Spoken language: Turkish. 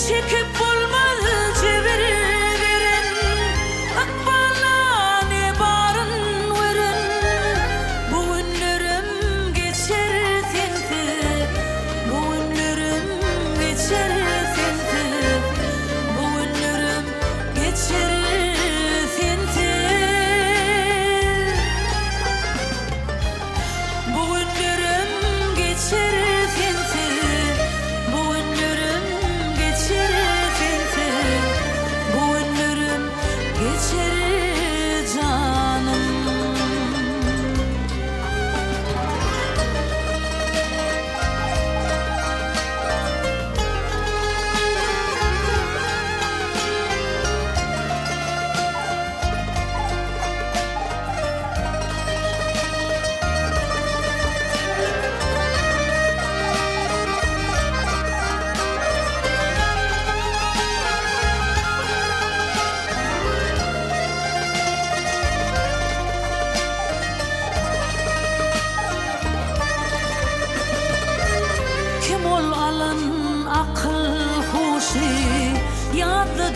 çekip bulmalı çeviriverin, akbana ne barın verin. Bu günlerim geçer sensiz, bu günlerim geçer sensiz, bu günlerim geçer sensiz. Bu günlerim geçer sensiz, bu günlerim geçer sensiz, bu günlerim geçer canım. Kim ol alın akıl huşi, yadlı